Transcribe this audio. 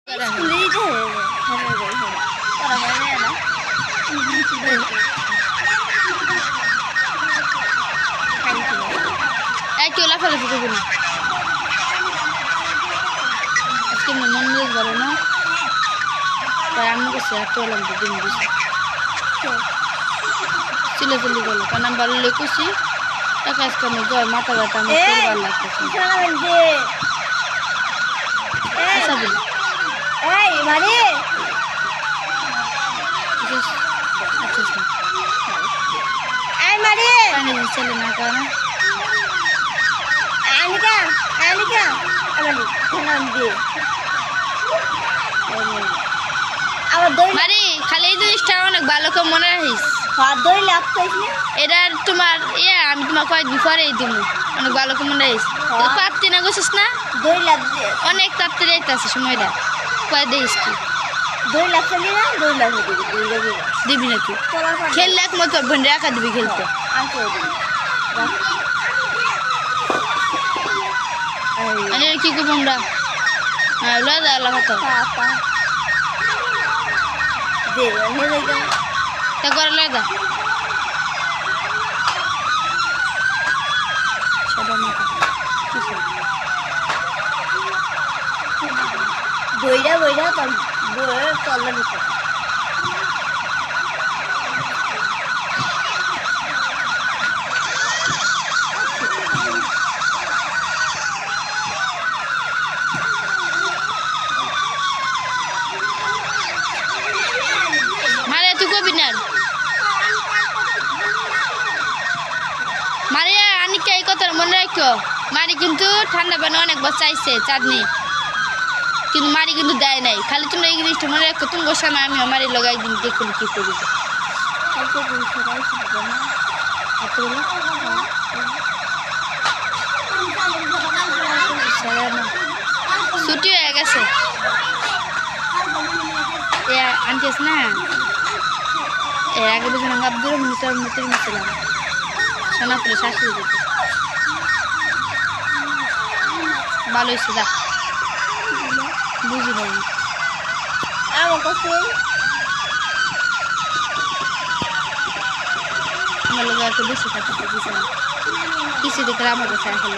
একটু লাফালাফি করবি না আজকে মন মেজাজ ভালো না তাই আমি কাছে একটু এলাম তো দিন দিছি চিল্লাচিল্লি করলো কারণ আমি ভালো লেখছি টাকা আজকে আমি জ্বর মাথা ব্যথা আমার ভালো লাগতেছে ছেলে না কারণ মারি খালি এই জিনিসটা অনেক ভালো করে মনে রাখিস এটা তোমার আমি তোমার কয়েকদিন পরেই দিব অনেক ভালো করে মনে রাখিস পারতি না গেছিস না অনেক তাড়াতাড়ি আছে সময়টা কয়ে দিস কি দিবি নাকি খেললে একমত বোন রাখা দিবি খেলতে কি করবো আমরা লদা আল্লাহ তা করে লদা বইরা বইরা বইয়ের তলার ভিতরে মারে তুই কবি না মারে আনিকা এই কথা মনে রাখো মারি কিন্তু ঠান্ডা পানি অনেকবার চাইছে চাঁদনি কিন্তু মারি কিন্তু দেয় নাই খালি তোমরা এই জিনিসটা মনে রাখো তুমি বসা না আমি আমার এই লগাই দিন দেখুন কি করি ছুটি হয়ে গেছে আনছিস না আগে দুজন আব্দুর মিটার মতো মিশলাম সোনাপুরে শাশুড়ি যেত ভালো হয়েছে যা বুঝি নাই আমার কাছে আমার লোক একটু বেশি থাকে কিছু দেখে আমার কাছে এখন